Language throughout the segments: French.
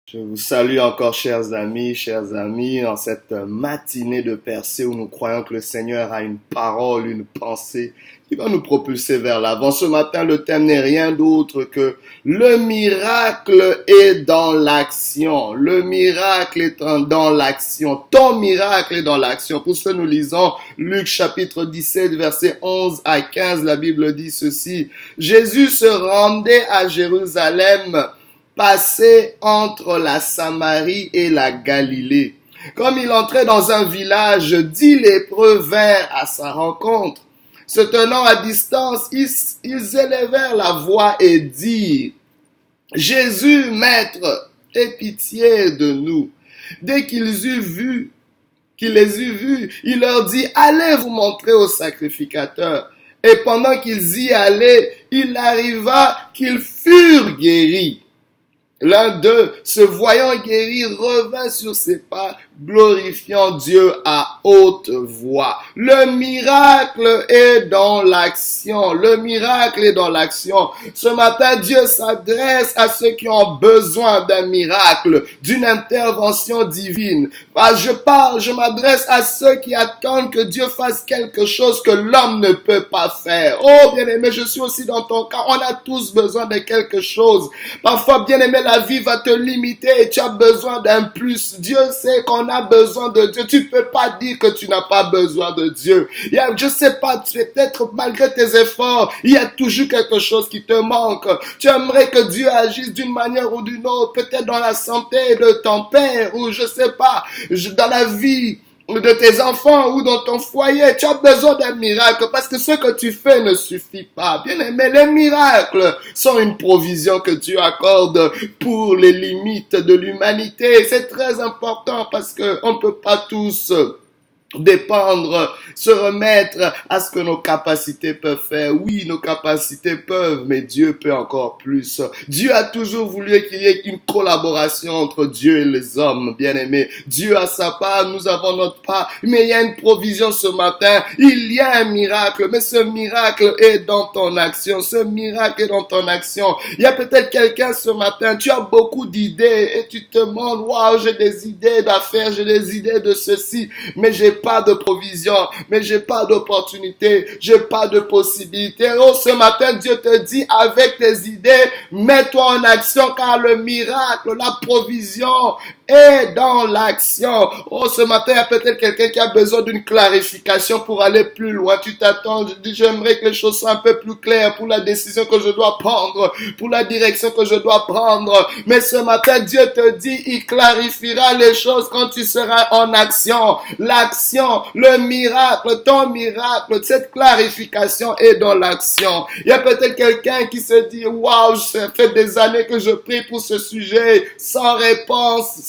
Je vous salue encore, chers amis, en cette matinée de percée où nous croyons que le Seigneur a une parole, une pensée qui va nous propulser vers l'avant. Ce matin, le thème n'est rien d'autre que le miracle est dans l'action. Le miracle est dans l'action. Ton miracle est dans l'action. Pour ce, nous lisons Luc chapitre 17, versets 11 à 15. La Bible dit ceci. Jésus se rendait à Jérusalem, passé entre la Samarie et la Galilée. Comme il entrait dans un village, 10 lépreux vinrent à sa rencontre. Se tenant à distance, ils élevèrent la voix et dirent, Jésus, Maître, aie pitié de nous. Dès qu'il les eut vus, il leur dit, allez vous montrer au sacrificateur. Et pendant qu'ils y allaient, il arriva qu'ils furent guéris. L'un d'eux, se voyant guéri, revint sur ses pas, glorifiant Dieu à haute voix. Le miracle est dans l'action. Le miracle est dans l'action. Ce matin, Dieu s'adresse à ceux qui ont besoin d'un miracle, d'une intervention divine. Je m'adresse à ceux qui attendent que Dieu fasse quelque chose que l'homme ne peut pas faire. Oh, bien-aimé, je suis aussi dans ton cas. On a tous besoin de quelque chose. Parfois, bien-aimé, la vie va te limiter et tu as besoin d'un plus. Dieu sait qu'on a besoin de Dieu. Tu peux pas dire que tu n'as pas besoin de Dieu. Je sais pas, peut-être malgré tes efforts, il y a toujours quelque chose qui te manque. Tu aimerais que Dieu agisse d'une manière ou d'une autre, peut-être dans la santé de ton père ou je sais pas, dans la vie de tes enfants ou dans ton foyer. Tu as besoin d'un miracle parce que ce que tu fais ne suffit pas. Bien aimé, les miracles sont une provision que Dieu accorde pour les limites de l'humanité. C'est très important parce que on ne peut pas tous dépendre, se remettre à ce que nos capacités peuvent faire. Oui, nos capacités peuvent, mais Dieu peut encore plus. Dieu a toujours voulu qu'il y ait une collaboration entre Dieu et les hommes, bien-aimés. Dieu a sa part, nous avons notre part, mais il y a une provision ce matin. Il y a un miracle, mais ce miracle est dans ton action. Ce miracle est dans ton action. Il y a peut-être quelqu'un ce matin, tu as beaucoup d'idées et tu te demandes, waouh, j'ai des idées d'affaires, j'ai des idées de ceci, mais j'ai pas de provision, mais j'ai pas d'opportunité, j'ai pas de possibilité. Oh, ce matin, Dieu te dit, avec tes idées, mets-toi en action, car le miracle, la provision est dans l'action. Oh, ce matin, il y a peut-être quelqu'un qui a besoin d'une clarification pour aller plus loin. Tu t'attends, je dis, j'aimerais que les choses soient un peu plus claires pour la décision que je dois prendre, pour la direction que je dois prendre. Mais ce matin, Dieu te dit, il clarifiera les choses quand tu seras en action. L'action, le miracle, ton miracle, cette clarification est dans l'action. Il y a peut-être quelqu'un qui se dit, waouh, ça fait des années que je prie pour ce sujet, sans réponse,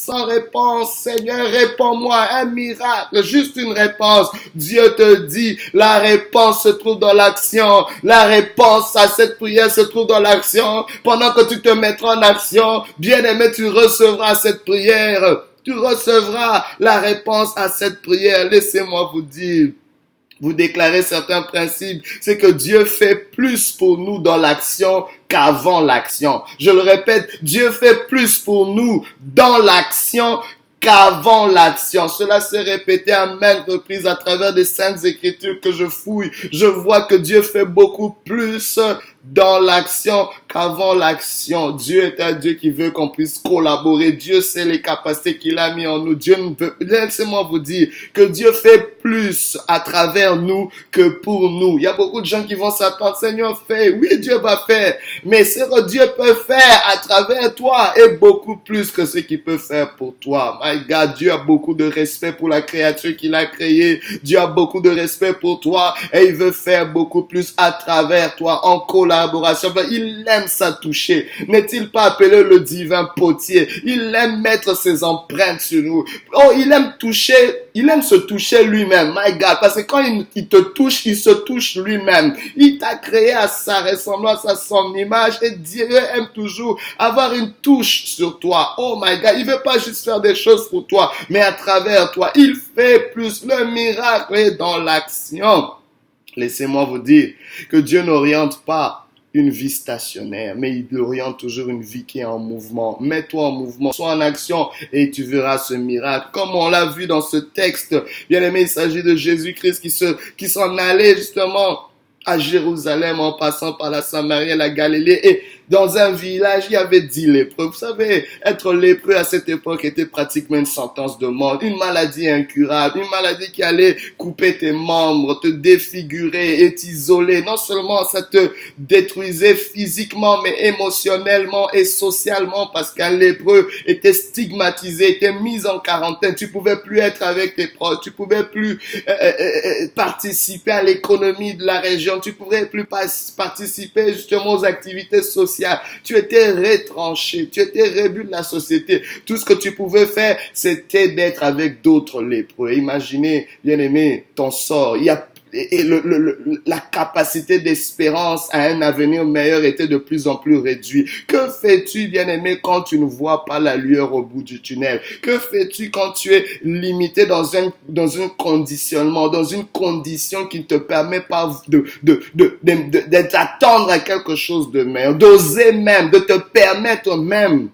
Seigneur, réponds-moi un miracle, juste une réponse. Dieu te dit, la réponse se trouve dans l'action. La réponse à cette prière se trouve dans l'action. Pendant que tu te mettras en action, bien-aimé, tu recevras cette prière. Tu recevras la réponse à cette prière. Laissez-moi vous dire, vous déclarer certains principes, c'est que Dieu fait plus pour nous dans l'action qu'avant l'action. Je le répète, Dieu fait plus pour nous dans l'action qu'avant l'action. Cela s'est répété à maintes reprises à travers des saintes écritures que je fouille. Je vois que Dieu fait beaucoup plus dans l'action qu'avant l'action. Dieu est un Dieu qui veut qu'on puisse collaborer. Dieu sait les capacités qu'il a mis en nous. Dieu ne peut, laissez-moi vous dire que Dieu fait plus à travers nous que pour nous. Il y a beaucoup de gens qui vont s'attendre, Seigneur, fais. Oui, Dieu va faire. Mais ce que Dieu peut faire à travers toi est beaucoup plus que ce qu'il peut faire pour toi. My God, Dieu a beaucoup de respect pour la créature qu'il a créée. Dieu a beaucoup de respect pour toi et il veut faire beaucoup plus à travers toi en collaboration. Il aime ça toucher. N'est-il pas appelé le divin potier? Il aime mettre ses empreintes sur nous. Oh, il aime se toucher lui-même. My God, parce que quand il te touche, il se touche lui-même. Il t'a créé à sa ressemblance, à son image et Dieu aime toujours avoir une touche sur toi. Oh my God, il veut pas juste faire des choses pour toi, mais à travers toi. Il fait plus. Le miracle est dans l'action. Laissez-moi vous dire que Dieu n'oriente pas une vie stationnaire, mais il oriente toujours une vie qui est en mouvement. Mets-toi en mouvement, sois en action et tu verras ce miracle. Comme on l'a vu dans ce texte, bien aimé, il s'agit de Jésus-Christ qui s'en allait justement à Jérusalem en passant par la Samarie et la Galilée. Et dans un village, il y avait 10 lépreux. Vous savez, être lépreux à cette époque était pratiquement une sentence de mort. Une maladie incurable, une maladie qui allait couper tes membres, te défigurer et t'isoler. Non seulement ça te détruisait physiquement, mais émotionnellement et socialement parce qu'un lépreux était stigmatisé, était mis en quarantaine. Tu pouvais plus être avec tes proches, tu pouvais plus participer à l'économie de la région, tu pouvais plus participer justement aux activités sociales. Tu étais retranché, tu étais réduit de la société. Tout ce que tu pouvais faire, c'était d'être avec d'autres lépreux. Imaginez, bien aimé, ton sort. La capacité d'espérance à un avenir meilleur était de plus en plus réduite. Que fais-tu, bien-aimé, quand tu ne vois pas la lueur au bout du tunnel? Que fais-tu quand tu es limité dans un conditionnement, dans une condition qui ne te permet pas d'attendre à quelque chose de meilleur, d'oser même, de te permettre même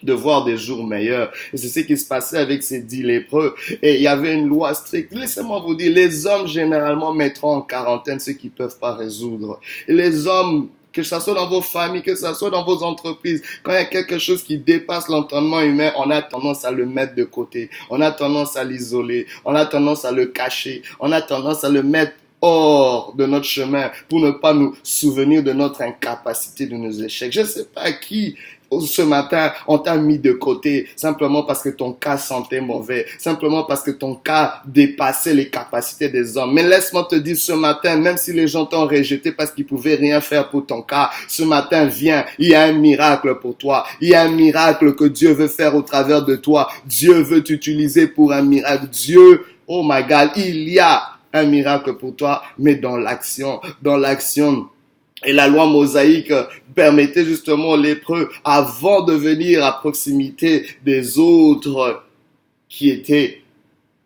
de voir des jours meilleurs. Et c'est ce qui se passait avec ces 10 lépreux. Et il y avait une loi stricte. Laissez-moi vous dire, les hommes généralement mettront en quarantaine ceux qui ne peuvent pas résoudre. Et les hommes, que ce soit dans vos familles, que ce soit dans vos entreprises, quand il y a quelque chose qui dépasse l'entendement humain, on a tendance à le mettre de côté. On a tendance à l'isoler. On a tendance à le cacher. On a tendance à le mettre hors de notre chemin pour ne pas nous souvenir de notre incapacité, de nos échecs. Je ne sais pas qui ce matin on t'a mis de côté simplement parce que ton cas sentait mauvais, simplement parce que ton cas dépassait les capacités des hommes. Mais laisse-moi te dire ce matin, même si les gens t'ont rejeté parce qu'ils pouvaient rien faire pour ton cas, ce matin viens, il y a un miracle pour toi. Il y a un miracle que Dieu veut faire au travers de toi. Dieu veut t'utiliser pour un miracle. Dieu, oh my God, il y a un miracle pour toi, mais dans l'action. Et la loi mosaïque permettait justement aux lépreux, avant de venir à proximité des autres qui étaient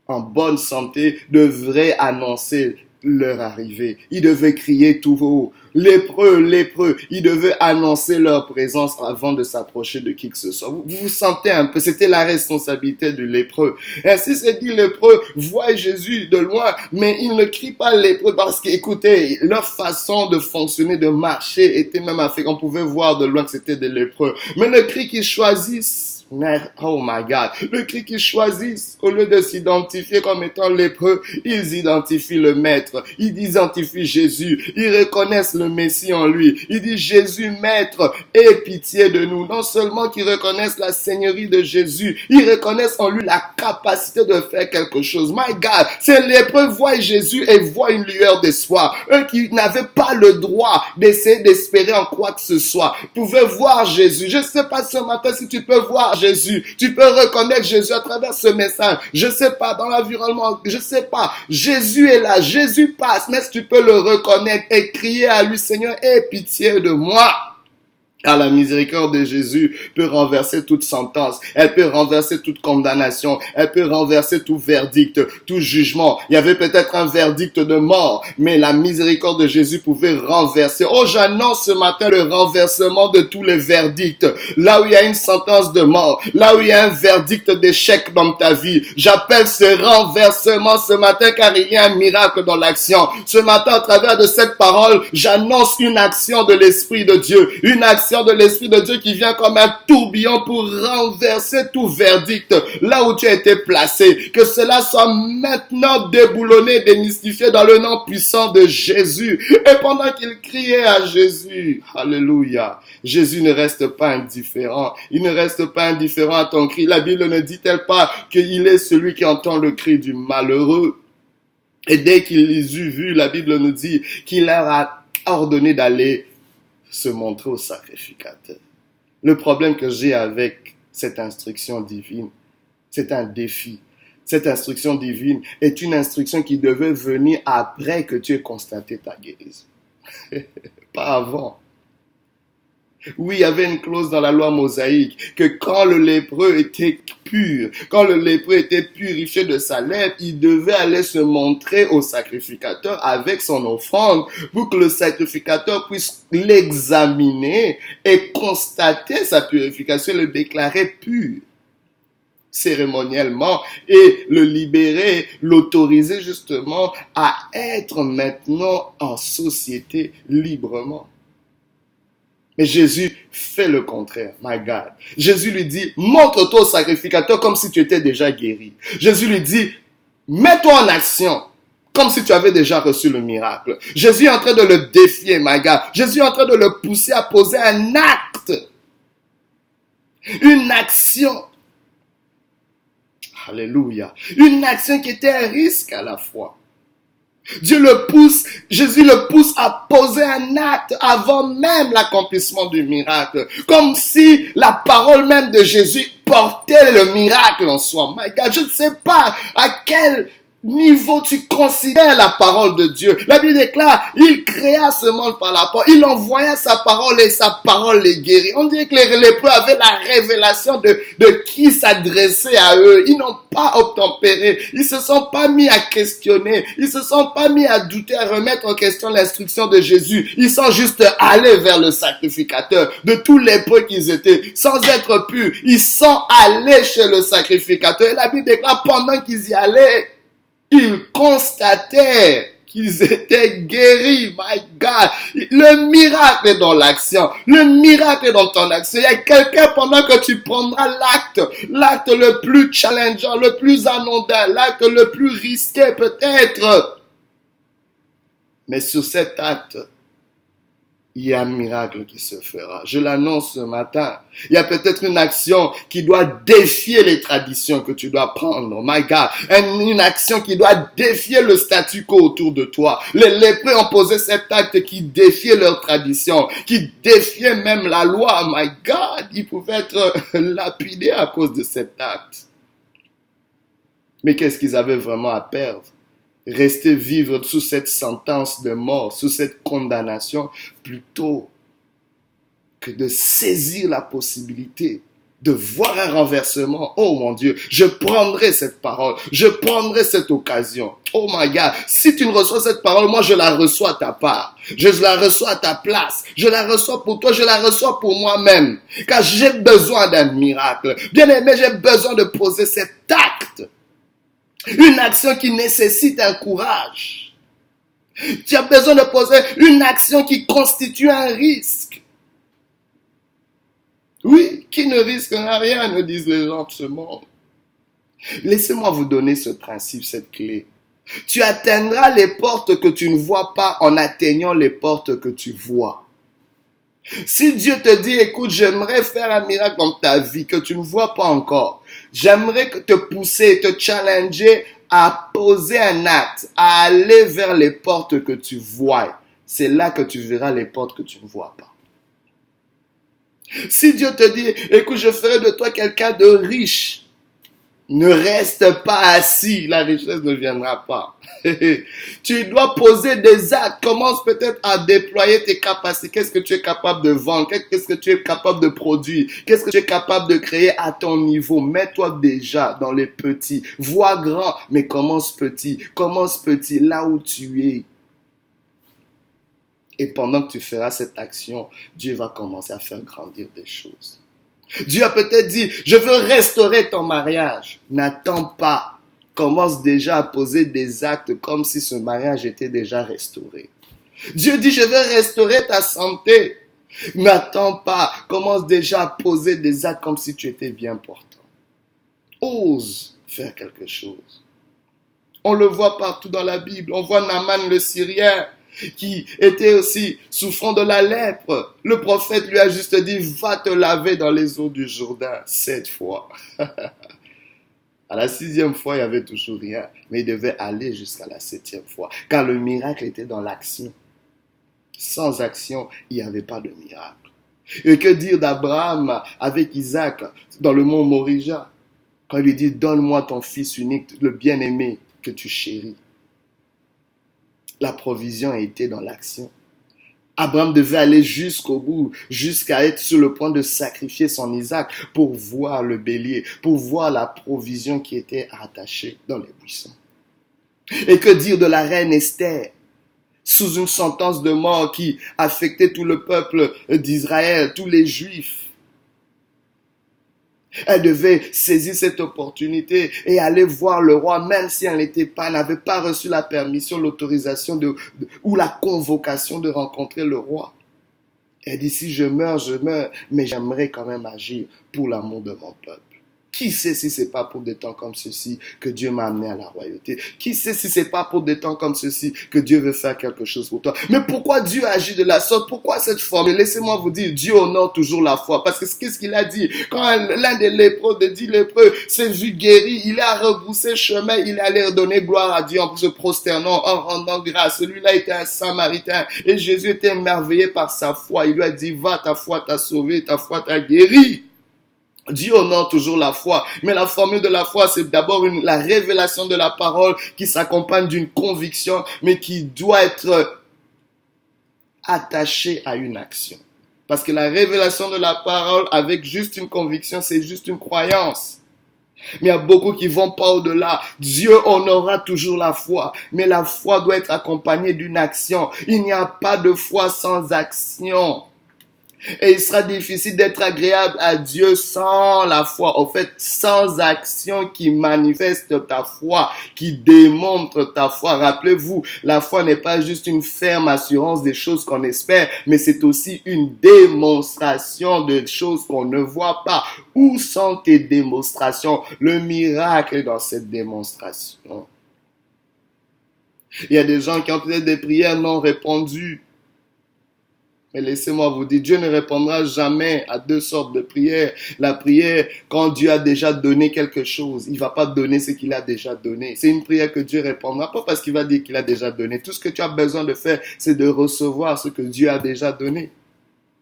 en bonne santé, devraient annoncer leur arrivée. Ils devaient crier tout haut, lépreux, lépreux. Ils devaient annoncer leur présence avant de s'approcher de qui que ce soit. Vous vous sentez un peu, c'était la responsabilité du lépreux. Ainsi c'est dit, lépreux voient Jésus de loin, mais ils ne crient pas lépreux parce qu'écoutez, leur façon de fonctionner, de marcher était même affectée. On pouvait voir de loin que c'était des lépreux. Mais le cri qu'ils choisissent, oh my God, le cri qu'ils choisissent, au lieu de s'identifier comme étant lépreux, ils identifient le Maître, ils identifient Jésus, ils reconnaissent le Messie en lui. Ils disent Jésus Maître, aie pitié de nous. Non seulement qu'ils reconnaissent la Seigneurie de Jésus, ils reconnaissent en lui la capacité de faire quelque chose. My God, ces lépreux voient Jésus et voient une lueur d'espoir. Eux qui n'avaient pas le droit d'essayer d'espérer en quoi que ce soit, pouvaient voir Jésus. Je ne sais pas ce matin si tu peux voir Jésus. Tu peux reconnaître Jésus à travers ce message. Je ne sais pas, dans l'environnement, je ne sais pas. Jésus est là, Jésus passe, mais si tu peux le reconnaître et crier à lui, Seigneur, aie pitié de moi. Car la miséricorde de Jésus peut renverser toute sentence, elle peut renverser toute condamnation, elle peut renverser tout verdict, tout jugement. Il y avait peut-être un verdict de mort, mais la miséricorde de Jésus pouvait renverser. Oh, j'annonce ce matin le renversement de tous les verdicts. Là où il y a une sentence de mort, là où il y a un verdict d'échec dans ta vie, j'appelle ce renversement ce matin car il y a un miracle dans l'action. Ce matin, à travers de cette parole, j'annonce une action de l'Esprit de Dieu, une action de l'Esprit de Dieu qui vient comme un tourbillon pour renverser tout verdict là où tu as été placé. Que cela soit maintenant déboulonné, démystifié dans le nom puissant de Jésus. Et pendant qu'il criait à Jésus, alléluia, Jésus ne reste pas indifférent. Il ne reste pas indifférent à ton cri. La Bible ne dit-elle pas qu'il est celui qui entend le cri du malheureux? Et dès qu'il les eut vus, la Bible nous dit qu'il leur a ordonné d'aller se montrer au sacrificateur. Le problème que j'ai avec cette instruction divine, c'est un défi. Cette instruction divine est une instruction qui devait venir après que tu aies constaté ta guérison. Pas avant. Oui, il y avait une clause dans la loi mosaïque que quand le lépreux était pur, quand le lépreux était purifié de sa lèpre, il devait aller se montrer au sacrificateur avec son offrande pour que le sacrificateur puisse l'examiner et constater sa purification et le déclarer pur cérémoniellement et le libérer, l'autoriser justement à être maintenant en société librement. Mais Jésus fait le contraire, my God. Jésus lui dit, montre-toi au sacrificateur comme si tu étais déjà guéri. Jésus lui dit, mets-toi en action comme si tu avais déjà reçu le miracle. Jésus est en train de le défier, my God. Jésus est en train de le pousser à poser un acte, une action. Alléluia. Une action qui était un risque à la fois. Dieu le pousse, Jésus le pousse à poser un acte avant même l'accomplissement du miracle. Comme si la parole même de Jésus portait le miracle en soi. My God, je ne sais pas à quel niveau tu considères la parole de Dieu. La Bible déclare, il créa ce monde par la parole. Il envoya sa parole et sa parole les guérit. On dirait que les lépreux avaient la révélation de qui s'adressait à eux. Ils n'ont pas obtempéré. Ils se sont pas mis à questionner. Ils se sont pas mis à douter, à remettre en question l'instruction de Jésus. Ils sont juste allés vers le sacrificateur. De tous les lépreux qu'ils étaient, sans être purs, ils sont allés chez le sacrificateur. Et la Bible déclare, pendant qu'ils y allaient, ils constatèrent qu'ils étaient guéris. My God. Le miracle est dans l'action. Le miracle est dans ton action. Il y a quelqu'un pendant que tu prendras l'acte le plus challengeant, le plus anodin, l'acte le plus risqué peut-être. Mais sur cet acte, il y a un miracle qui se fera. Je l'annonce ce matin. Il y a peut-être une action qui doit défier les traditions que tu dois prendre. My God. Une action qui doit défier le statu quo autour de toi. Les lépreux ont posé cet acte qui défiait leurs traditions, qui défiait même la loi. My God. Ils pouvaient être lapidés à cause de cet acte. Mais qu'est-ce qu'ils avaient vraiment à perdre? Rester vivre sous cette sentence de mort, sous cette condamnation, plutôt que de saisir la possibilité de voir un renversement. Oh mon Dieu, je prendrai cette parole, je prendrai cette occasion. Oh my God, si tu ne reçois cette parole, moi je la reçois à ta part. Je la reçois à ta place. Je la reçois pour toi, je la reçois pour moi-même. Car j'ai besoin d'un miracle. Bien aimé, j'ai besoin de poser cet acte. Une action qui nécessite un courage. Tu as besoin de poser une action qui constitue un risque. Oui, qui ne risque rien, nous disent les gens de ce monde. Laissez-moi vous donner ce principe, cette clé. Tu atteindras les portes que tu ne vois pas en atteignant les portes que tu vois. Si Dieu te dit, écoute, j'aimerais faire un miracle dans ta vie que tu ne vois pas encore. J'aimerais te pousser, te challenger à poser un acte, à aller vers les portes que tu vois. C'est là que tu verras les portes que tu ne vois pas. Si Dieu te dit, écoute, je ferai de toi quelqu'un de riche, ne reste pas assis, la richesse ne viendra pas. Tu dois poser des actes, commence peut-être à déployer tes capacités. Qu'est-ce que tu es capable de vendre? Qu'est-ce que tu es capable de produire? Qu'est-ce que tu es capable de créer à ton niveau? Mets-toi déjà dans les petits. Vois grand, mais commence petit. Commence petit, là où tu es. Et pendant que tu feras cette action, Dieu va commencer à faire grandir des choses. Dieu a peut-être dit, je veux restaurer ton mariage. N'attends pas. Commence déjà à poser des actes comme si ce mariage était déjà restauré. Dieu dit, je veux restaurer ta santé. N'attends pas. Commence déjà à poser des actes comme si tu étais bien portant. Ose faire quelque chose. On le voit partout dans la Bible. On voit Naaman le Syrien qui était aussi souffrant de la lèpre. Le prophète lui a juste dit, va te laver dans les eaux du Jourdain 7 fois. À la 6e fois, il n'y avait toujours rien. Mais il devait aller jusqu'à la 7e fois. Car le miracle était dans l'action. Sans action, il n'y avait pas de miracle. Et que dire d'Abraham avec Isaac dans le mont Morija? Quand il lui dit, donne-moi ton fils unique, le bien-aimé que tu chéris. La provision était dans l'action. Abraham devait aller jusqu'au bout, jusqu'à être sur le point de sacrifier son Isaac pour voir le bélier, pour voir la provision qui était attachée dans les buissons. Et que dire de la reine Esther, sous une sentence de mort qui affectait tout le peuple d'Israël, tous les Juifs. Elle devait saisir cette opportunité et aller voir le roi, même si elle n'avait pas reçu la permission, l'autorisation ou la convocation de rencontrer le roi. Elle dit, si je meurs, mais j'aimerais quand même agir pour l'amour de mon peuple. Qui sait si c'est pas pour des temps comme ceci que Dieu m'a amené à la royauté? Qui sait si c'est pas pour des temps comme ceci que Dieu veut faire quelque chose pour toi? Mais pourquoi Dieu agit de la sorte? Pourquoi cette forme? Laissez-moi vous dire, Dieu honore toujours la foi. Parce que qu'est-ce qu'il a dit? Quand l'un des lépreux, des 10 lépreux, s'est vu guéri, il a rebroussé chemin, il allait donner gloire à Dieu en se prosternant, en rendant grâce. Celui-là était un Samaritain et Jésus était émerveillé par sa foi. Il lui a dit, va, ta foi t'a sauvé, ta foi t'a guéri. Dieu honore toujours la foi, mais la formule de la foi, c'est d'abord la révélation de la parole qui s'accompagne d'une conviction, mais qui doit être attachée à une action. Parce que la révélation de la parole avec juste une conviction, c'est juste une croyance. Mais il y a beaucoup qui vont pas au-delà. Dieu honorera toujours la foi, mais la foi doit être accompagnée d'une action. Il n'y a pas de foi sans action. Et il sera difficile d'être agréable à Dieu sans la foi. En fait, sans action qui manifeste ta foi, qui démontre ta foi. Rappelez-vous, la foi n'est pas juste une ferme assurance des choses qu'on espère, mais c'est aussi une démonstration de choses qu'on ne voit pas. Où sont tes démonstrations? Le miracle est dans cette démonstration. Il y a des gens qui ont peut-être des prières non répondues. Mais laissez-moi vous dire, Dieu ne répondra jamais à deux sortes de prières. La prière, quand Dieu a déjà donné quelque chose, il ne va pas donner ce qu'il a déjà donné. C'est une prière que Dieu répondra, pas parce qu'il va dire qu'il a déjà donné. Tout ce que tu as besoin de faire, c'est de recevoir ce que Dieu a déjà donné.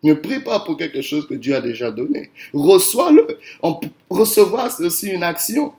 Ne prie pas pour quelque chose que Dieu a déjà donné. Reçois-le. Recevoir, c'est aussi une action.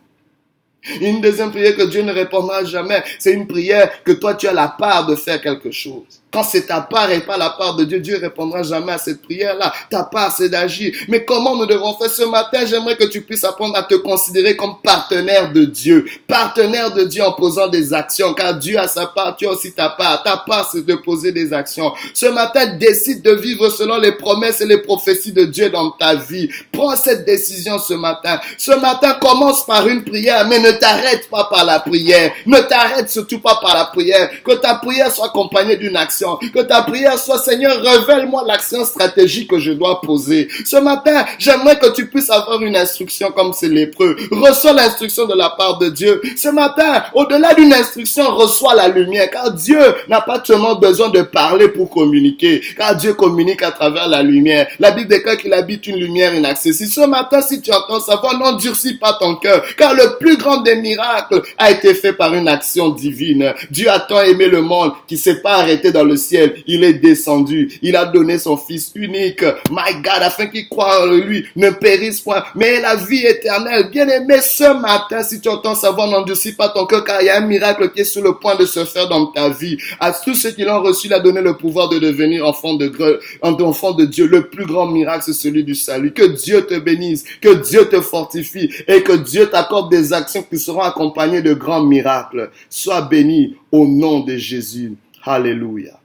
Une deuxième prière que Dieu ne répondra jamais, c'est une prière que toi tu as la part de faire quelque chose. Quand c'est ta part et pas la part de Dieu, Dieu ne répondra jamais à cette prière-là. Ta part, c'est d'agir. Mais comment nous devons faire ce matin? J'aimerais que tu puisses apprendre à te considérer comme partenaire de Dieu. Partenaire de Dieu en posant des actions. Car Dieu a sa part, tu as aussi ta part. Ta part, c'est de poser des actions. Ce matin, décide de vivre selon les promesses et les prophéties de Dieu dans ta vie. Prends cette décision ce matin. Ce matin, commence par une prière, mais ne t'arrête pas par la prière. Ne t'arrête surtout pas par la prière. Que ta prière soit accompagnée d'une action. Que ta prière soit, Seigneur, révèle-moi l'action stratégique que je dois poser. Ce matin, j'aimerais que tu puisses avoir une instruction comme ces lépreux. Reçois l'instruction de la part de Dieu. Ce matin, au-delà d'une instruction, reçois la lumière. Car Dieu n'a pas seulement besoin de parler pour communiquer. Car Dieu communique à travers la lumière. La Bible déclare qu'il habite une lumière inaccessible. Ce matin, si tu entends sa voix, n'endurcis pas ton cœur. Car le plus grand des miracles a été fait par une action divine. Dieu a tant aimé le monde qu'il ne s'est pas arrêté dans le ciel. Il est descendu. Il a donné son Fils unique. My God, afin qu'il croit en lui, ne périsse point, mais ait la vie éternelle. Bien-aimé, ce matin, si tu entends sa voix, n'endurcis pas ton cœur, car il y a un miracle qui est sur le point de se faire dans ta vie. À tous ceux qui l'ont reçu, il a donné le pouvoir de devenir enfant de Dieu. Le plus grand miracle, c'est celui du salut. Que Dieu te bénisse, que Dieu te fortifie et que Dieu t'accorde des actions qui seront accompagnées de grands miracles. Sois béni au nom de Jésus. Alléluia.